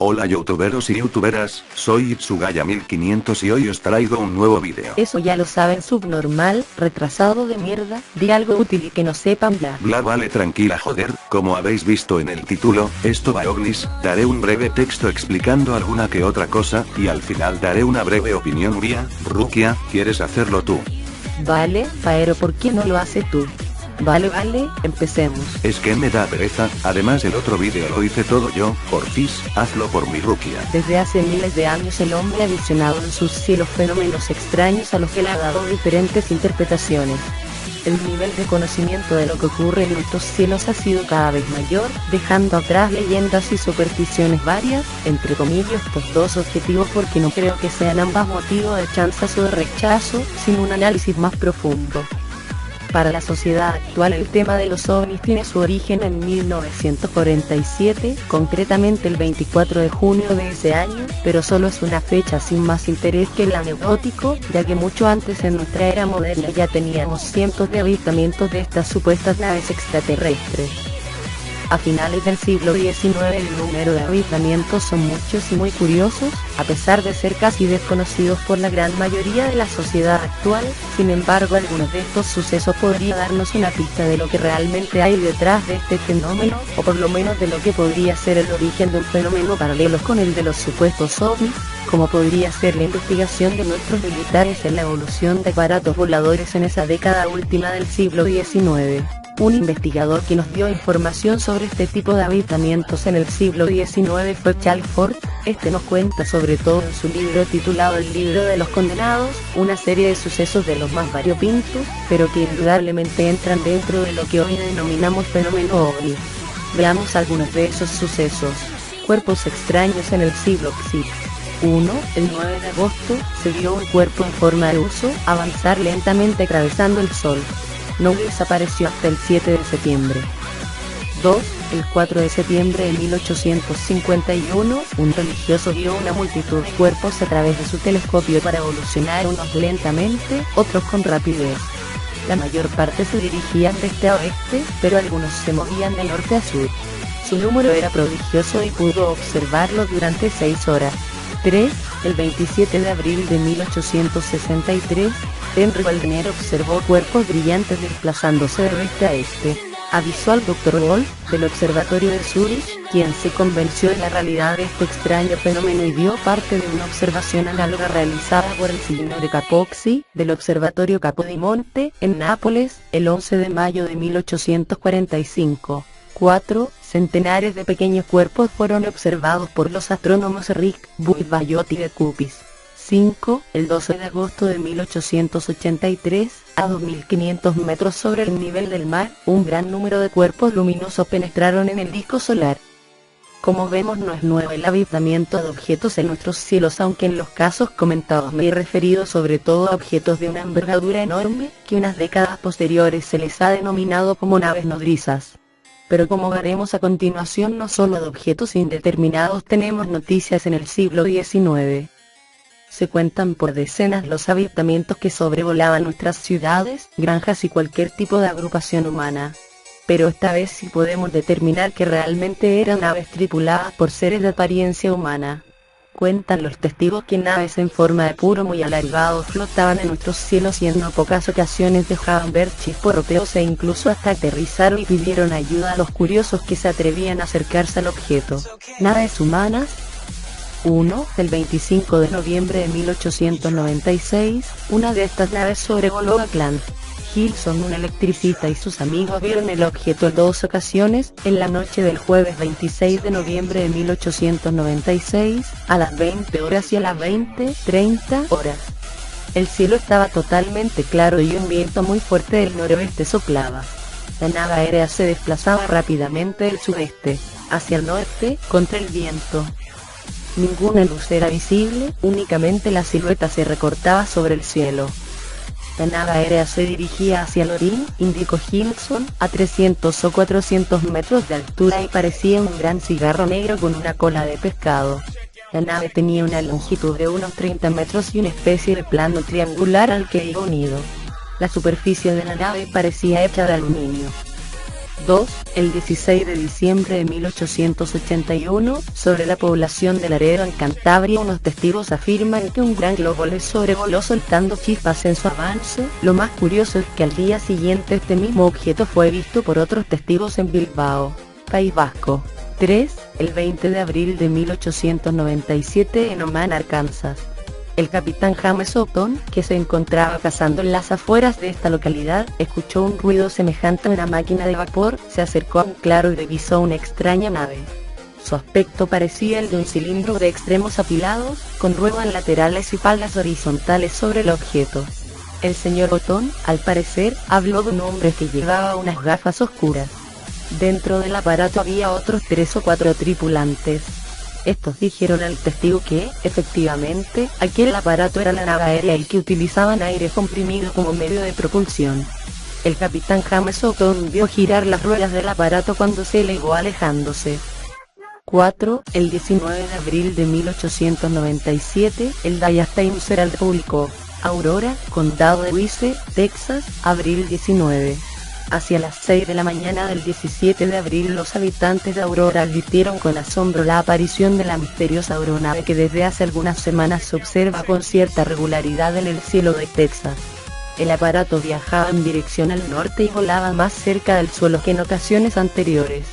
Hola youtuberos y youtuberas, soy Itsugaya1500 y hoy os traigo un nuevo video. Eso ya lo saben, subnormal, retrasado de mierda, di algo útil y que no sepan bla. Bla vale tranquila joder, como habéis visto en el título, esto va ovnis, daré un breve texto explicando alguna que otra cosa, y al final daré una breve opinión mía. Rukia, ¿quieres hacerlo tú? Vale, Paero, ¿por qué no lo haces tú? Vale, empecemos. Es que me da pereza, además el otro vídeo lo hice todo yo, porfis, hazlo por mi Rukia. Desde hace miles de años el hombre ha visionado en sus cielos fenómenos extraños a los que le ha dado diferentes interpretaciones. El nivel de conocimiento de lo que ocurre en nuestros cielos ha sido cada vez mayor, dejando atrás leyendas y supersticiones varias, entre comillas estos dos objetivos porque no creo que sean ambas motivo de chanzas o de rechazo, sino un análisis más profundo. Para la sociedad actual el tema de los ovnis tiene su origen en 1947, concretamente el 24 de junio de ese año, pero solo es una fecha sin más interés que el anecdótico, ya que mucho antes en nuestra era moderna ya teníamos cientos de avistamientos de estas supuestas naves extraterrestres. A finales del siglo XIX el número de avistamientos son muchos y muy curiosos, a pesar de ser casi desconocidos por la gran mayoría de la sociedad actual. Sin embargo, algunos de estos sucesos podrían darnos una pista de lo que realmente hay detrás de este fenómeno, o por lo menos de lo que podría ser el origen de un fenómeno paralelo con el de los supuestos ovnis, como podría ser la investigación de nuestros militares en la evolución de aparatos voladores en esa década última del siglo XIX. Un investigador que nos dio información sobre este tipo de avistamientos en el siglo XIX fue Charles Fort. Este nos cuenta sobre todo en su libro titulado El libro de los condenados, una serie de sucesos de los más variopintos, pero que indudablemente entran dentro de lo que hoy denominamos fenómeno ovni. Veamos algunos de esos sucesos. Cuerpos extraños en el siglo XI. 1. El 9 de agosto, se vio un cuerpo en forma de huso avanzar lentamente atravesando el sol. No desapareció hasta el 7 de septiembre. 2. El 4 de septiembre de 1851, un religioso vio una multitud de cuerpos a través de su telescopio para evolucionar, unos lentamente, otros con rapidez. La mayor parte se dirigían de este a oeste, pero algunos se movían de norte a sur. Su número era prodigioso y pudo observarlo durante 6 horas. 3. El 27 de abril de 1863, Henry Waldner observó cuerpos brillantes desplazándose de oeste a este. Avisó al Dr. Wolf, del observatorio de Zurich, quien se convenció de la realidad de este extraño fenómeno y vio parte de una observación análoga realizada por el signo de Capozzi, del observatorio Capodimonte, en Nápoles, el 11 de mayo de 1845. 4. Centenares de pequeños cuerpos fueron observados por los astrónomos Rick Bayot y de Kupis. 5. El 12 de agosto de 1883, a 2500 metros sobre el nivel del mar, un gran número de cuerpos luminosos penetraron en el disco solar. Como vemos, no es nuevo el avistamiento de objetos en nuestros cielos, aunque en los casos comentados me he referido sobre todo a objetos de una envergadura enorme, que unas décadas posteriores se les ha denominado como naves nodrizas. Pero como veremos a continuación, no solo de objetos indeterminados tenemos noticias en el siglo XIX. Se cuentan por decenas los avistamientos que sobrevolaban nuestras ciudades, granjas y cualquier tipo de agrupación humana. Pero esta vez sí podemos determinar que realmente eran naves tripuladas por seres de apariencia humana. Cuentan los testigos que naves en forma de puro muy alargados flotaban en nuestros cielos y en no pocas ocasiones dejaban ver chisporroteos e incluso hasta aterrizaron y pidieron ayuda a los curiosos que se atrevían a acercarse al objeto. Naves humanas. 1. El 25 de noviembre de 1896, una de estas naves sobrevoló Auckland. Gilson, un electricista, y sus amigos vieron el objeto en 2 ocasiones, en la noche del jueves 26 de noviembre de 1896, a las 20 horas y a las 20:30 horas. El cielo estaba totalmente claro y un viento muy fuerte del noroeste soplaba. La nave aérea se desplazaba rápidamente del sudeste hacia el norte, contra el viento. Ninguna luz era visible, únicamente la silueta se recortaba sobre el cielo. La nave aérea se dirigía hacia Lorín, indicó Gilson, a 300 o 400 metros de altura y parecía un gran cigarro negro con una cola de pescado. La nave tenía una longitud de unos 30 metros y una especie de plano triangular al que iba unido. La superficie de la nave parecía hecha de aluminio. 2. El 16 de diciembre de 1881, sobre la población de Laredo en Cantabria, unos testigos afirman que un gran globo les sobrevoló soltando chispas en su avance. Lo más curioso es que al día siguiente este mismo objeto fue visto por otros testigos en Bilbao, País Vasco. 3. El 20 de abril de 1897 en Oman, Arkansas. El capitán James Houghton, que se encontraba cazando en las afueras de esta localidad, escuchó un ruido semejante a una máquina de vapor, se acercó a un claro y divisó una extraña nave. Su aspecto parecía el de un cilindro de extremos apilados, con ruedas laterales y palas horizontales sobre el objeto. El señor Houghton, al parecer, habló de un hombre que llevaba unas gafas oscuras. Dentro del aparato había otros 3 o 4 tripulantes. Estos dijeron al testigo que, efectivamente, aquel aparato era la nave aérea y que utilizaban aire comprimido como medio de propulsión. El capitán James Houghton vio girar las ruedas del aparato cuando se elevó alejándose. 4. El 19 de abril de 1897, el Dallas Times Herald publicó: Aurora, Condado de Wyse, Texas, abril 19. Hacia las 6 de la mañana del 17 de abril los habitantes de Aurora advirtieron con asombro la aparición de la misteriosa aeronave que desde hace algunas semanas se observa con cierta regularidad en el cielo de Texas. El aparato viajaba en dirección al norte y volaba más cerca del suelo que en ocasiones anteriores.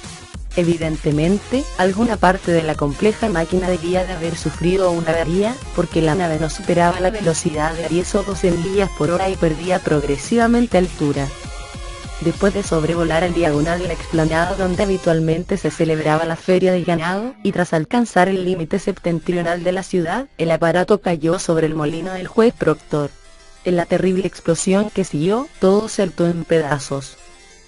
Evidentemente, alguna parte de la compleja máquina debía de haber sufrido una avería, porque la nave no superaba la velocidad de 10 o 12 millas por hora y perdía progresivamente altura. Después de sobrevolar en diagonal la explanada donde habitualmente se celebraba la feria de ganado, y tras alcanzar el límite septentrional de la ciudad, el aparato cayó sobre el molino del juez Proctor. En la terrible explosión que siguió, todo saltó en pedazos.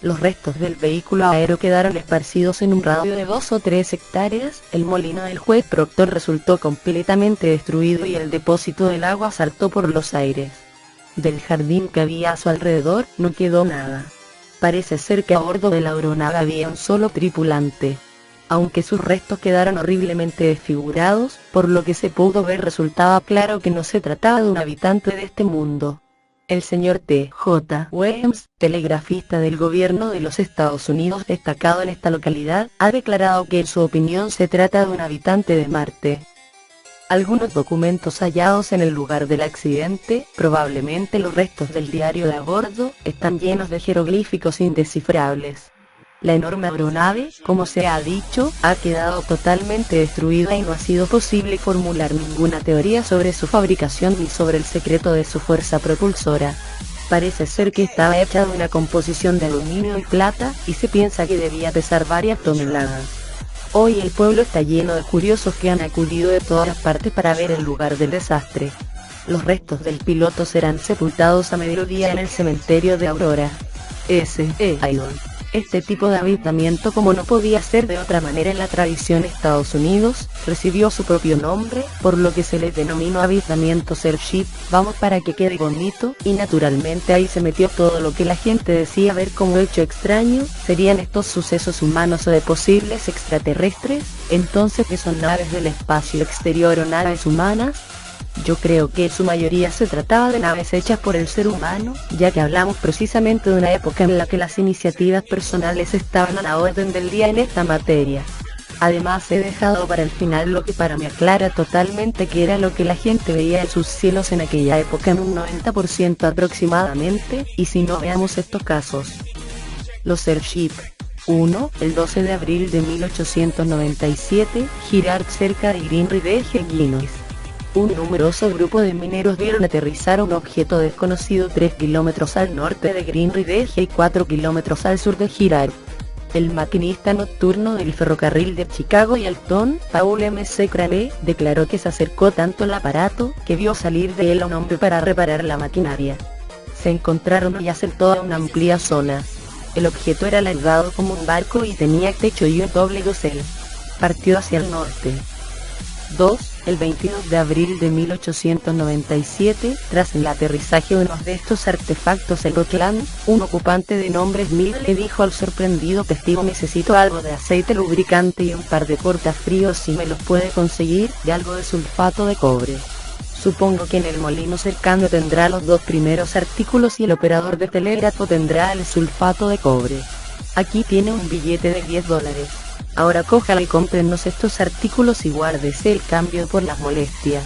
Los restos del vehículo aéreo quedaron esparcidos en un radio de 2 o 3 hectáreas, el molino del juez Proctor resultó completamente destruido y el depósito del agua saltó por los aires. Del jardín que había a su alrededor, no quedó nada. Parece ser que a bordo de la aeronave había un solo tripulante. Aunque sus restos quedaron horriblemente desfigurados, por lo que se pudo ver resultaba claro que no se trataba de un habitante de este mundo. El señor T. J. Williams, telegrafista del gobierno de los Estados Unidos destacado en esta localidad, ha declarado que en su opinión se trata de un habitante de Marte. Algunos documentos hallados en el lugar del accidente, probablemente los restos del diario de a bordo, están llenos de jeroglíficos indescifrables. La enorme aeronave, como se ha dicho, ha quedado totalmente destruida y no ha sido posible formular ninguna teoría sobre su fabricación ni sobre el secreto de su fuerza propulsora. Parece ser que estaba hecha de una composición de aluminio y plata, y se piensa que debía pesar varias toneladas. Hoy el pueblo está lleno de curiosos que han acudido de todas partes para ver el lugar del desastre. Los restos del piloto serán sepultados a mediodía en el cementerio de Aurora. Idol. Este tipo de avistamiento, como no podía ser de otra manera en la tradición de Estados Unidos, recibió su propio nombre, por lo que se le denominó avistamiento Surfship, vamos para que quede bonito, y naturalmente ahí se metió todo lo que la gente decía ver como hecho extraño. ¿Serían estos sucesos humanos o de posibles extraterrestres? Entonces, ¿qué son naves del espacio exterior o naves humanas? Yo creo que en su mayoría se trataba de naves hechas por el ser humano, ya que hablamos precisamente de una época en la que las iniciativas personales estaban a la orden del día en esta materia. Además he dejado para el final lo que para mí aclara totalmente que era lo que la gente veía en sus cielos en aquella época en un 90% aproximadamente, y si no veamos estos casos. Los Surfship. 1. El 12 de abril de 1897, girar cerca de Green Ridge, Illinois. Un numeroso grupo de mineros vieron aterrizar un objeto desconocido 3 kilómetros al norte de Green Ridge y 4 kilómetros al sur de Girard. El maquinista nocturno del ferrocarril de Chicago y Alton, Paul M. C. Crane, declaró que se acercó tanto al aparato, que vio salir de él a un hombre para reparar la maquinaria. Se encontraron y hacen toda una amplia zona. El objeto era alargado como un barco y tenía techo y un doble dosel. Partió hacia el norte. 2. El 22 de abril de 1897, tras el aterrizaje de uno de estos artefactos en Oakland, un ocupante de nombre Smith le dijo al sorprendido testigo: necesito algo de aceite lubricante y un par de cortafríos, si me los puede conseguir, de algo de sulfato de cobre. Supongo que en el molino cercano tendrá los dos primeros artículos y el operador de telégrafo tendrá el sulfato de cobre. Aquí tiene un billete de $10. Ahora cójala y cómprenos estos artículos y guárdese el cambio por las molestias.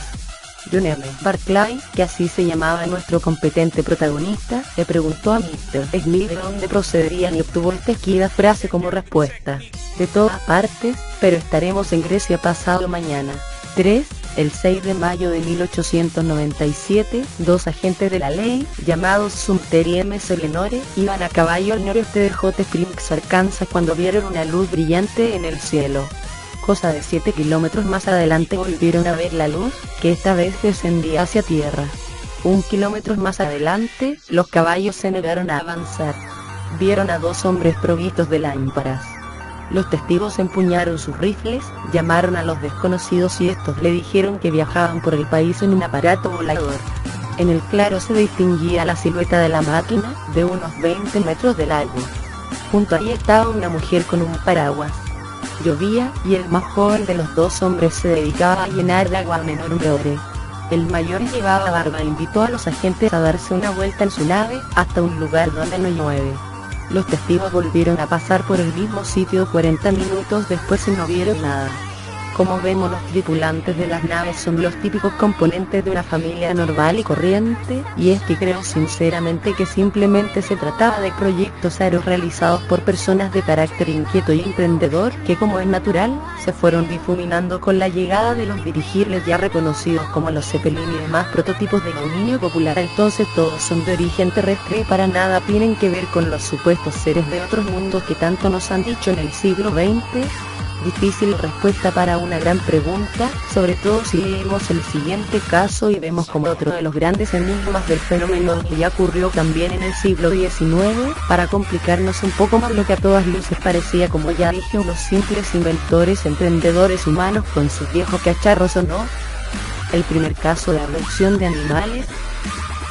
John M. Barclay, que así se llamaba nuestro competente protagonista, le preguntó a Mr. Smith de dónde procederían y obtuvo esta esquivada frase como respuesta: de todas partes, pero estaremos en Grecia pasado mañana. 3. El 6 de mayo de 1897, dos agentes de la ley, llamados Sumter y M.C. Lenore, iban a caballo al noroeste de Hot Springs, Arkansas, cuando vieron una luz brillante en el cielo. Cosa de 7 kilómetros más adelante volvieron a ver la luz, que esta vez descendía hacia tierra. 1 kilómetro más adelante, los caballos se negaron a avanzar. Vieron a dos hombres provistos de lámparas. Los testigos empuñaron sus rifles, llamaron a los desconocidos y estos le dijeron que viajaban por el país en un aparato volador. En el claro se distinguía la silueta de la máquina, de unos 20 metros de largo. Junto a ella estaba una mujer con un paraguas. Llovía, y el más joven de los dos hombres se dedicaba a llenar de agua a menor nombre. El mayor llevaba barba e invitó a los agentes a darse una vuelta en su nave, hasta un lugar donde no llueve. Los testigos volvieron a pasar por el mismo sitio 40 minutos después y no vieron nada. Como vemos, los tripulantes de las naves son los típicos componentes de una familia normal y corriente, y es que creo sinceramente que simplemente se trataba de proyectos aéreos realizados por personas de carácter inquieto y emprendedor, que como es natural, se fueron difuminando con la llegada de los dirigibles ya reconocidos como los Zeppelin y demás prototipos de dominio popular. Entonces todos son de origen terrestre y para nada tienen que ver con los supuestos seres de otros mundos que tanto nos han dicho en el siglo XX. Difícil respuesta para una gran pregunta, sobre todo si leemos el siguiente caso y vemos como otro de los grandes enigmas del fenómeno que ya ocurrió también en el siglo XIX, para complicarnos un poco más lo que a todas luces parecía, como ya dije, unos simples inventores, emprendedores humanos con sus viejos cacharros, ¿o no? El primer caso de abducción de animales.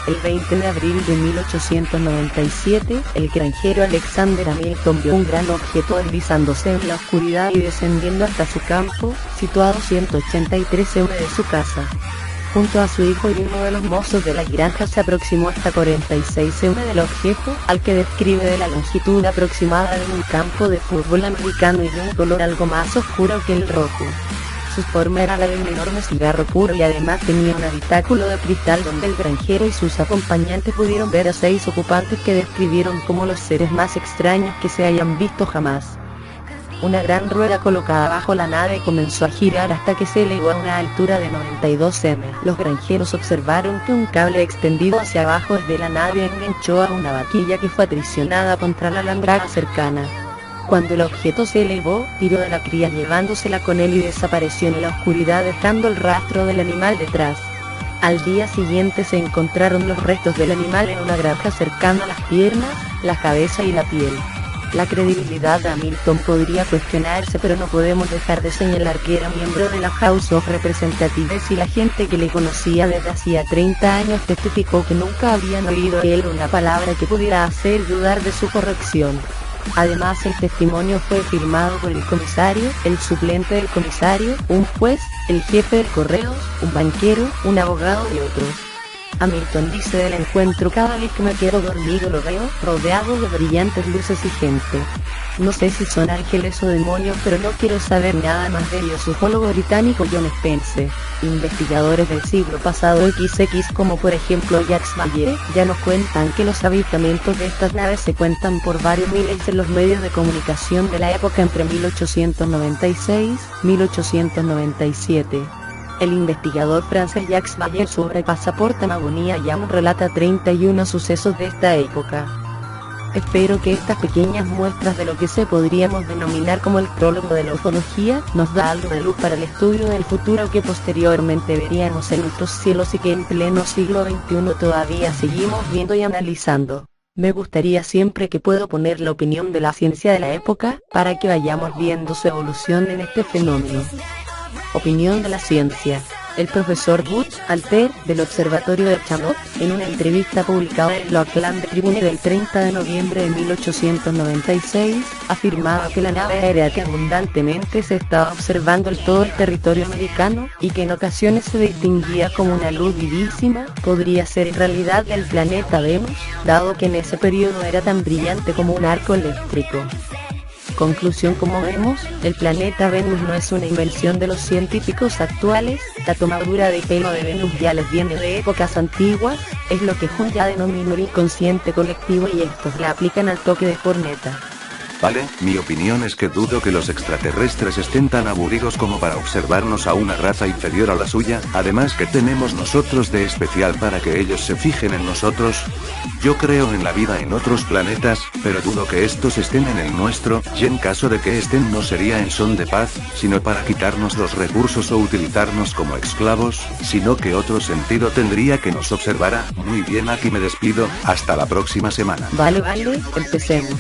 El 20 de abril de 1897, el granjero Alexander Hamilton vio un gran objeto deslizándose en la oscuridad y descendiendo hasta su campo, situado 183 m de su casa. Junto a su hijo y uno de los mozos de la granja se aproximó hasta 46 m del objeto, al que describe de la longitud aproximada de un campo de fútbol americano y de un color algo más oscuro que el rojo. Su forma era la de un enorme cigarro puro y además tenía un habitáculo de cristal donde el granjero y sus acompañantes pudieron ver a 6 ocupantes que describieron como los seres más extraños que se hayan visto jamás. Una gran rueda colocada bajo la nave comenzó a girar hasta que se elevó a una altura de 92 m. Los granjeros observaron que un cable extendido hacia abajo desde la nave enganchó a una vaquilla que fue aprisionada contra la alambrada cercana. Cuando el objeto se elevó, tiró de la cría llevándosela con él y desapareció en la oscuridad dejando el rastro del animal detrás. Al día siguiente se encontraron los restos del animal en una granja cercana a las piernas, la cabeza y la piel. La credibilidad de Hamilton podría cuestionarse, pero no podemos dejar de señalar que era miembro de la House of Representatives y la gente que le conocía desde hacía 30 años testificó que nunca habían oído de él una palabra que pudiera hacer dudar de su corrección. Además, el testimonio fue firmado por el comisario, el suplente del comisario, un juez, el jefe de correos, un banquero, un abogado y otros. Hamilton dice del encuentro: cada vez que me quedo dormido lo veo, rodeado de brillantes luces y gente. No sé si son ángeles o demonios, pero no quiero saber nada más de ellos. Ufólogo británico John Spencer. Investigadores del siglo pasado XX como por ejemplo Jacques Vallée, ya nos cuentan que los avistamientos de estas naves se cuentan por varios miles en los medios de comunicación de la época entre 1896 y 1897. El investigador francés Jacques Vallée sobre Pasaporte Amagonia ya nos relata 31 sucesos de esta época. Espero que estas pequeñas muestras de lo que se podríamos denominar como el prólogo de la ufología nos da algo de luz para el estudio del futuro que posteriormente veríamos en nuestros cielos y que en pleno siglo XXI todavía seguimos viendo y analizando. Me gustaría siempre que puedo poner la opinión de la ciencia de la época, para que vayamos viendo su evolución en este fenómeno. Opinión de la ciencia. El profesor Butch Alter, del Observatorio de Chamot, en una entrevista publicada en la Oakland Tribune del 30 de noviembre de 1896, afirmaba que la nave aérea que abundantemente se estaba observando en todo el territorio americano, y que en ocasiones se distinguía como una luz vivísima, podría ser en realidad del planeta Venus, dado que en ese periodo era tan brillante como un arco eléctrico. Conclusión: como vemos, el planeta Venus no es una invención de los científicos actuales, la tomadura de pelo de Venus ya les viene de épocas antiguas, es lo que Jun ya denominó el inconsciente colectivo y estos la aplican al toque de corneta. Vale, mi opinión es que dudo que los extraterrestres estén tan aburridos como para observarnos a una raza inferior a la suya, además que tenemos nosotros de especial para que ellos se fijen en nosotros. Yo creo en la vida en otros planetas, pero dudo que estos estén en el nuestro, y en caso de que estén no sería en son de paz, sino para quitarnos los recursos o utilizarnos como esclavos, sino que otro sentido tendría que nos observara. Muy bien, aquí me despido, hasta la próxima semana. Vale, empecemos.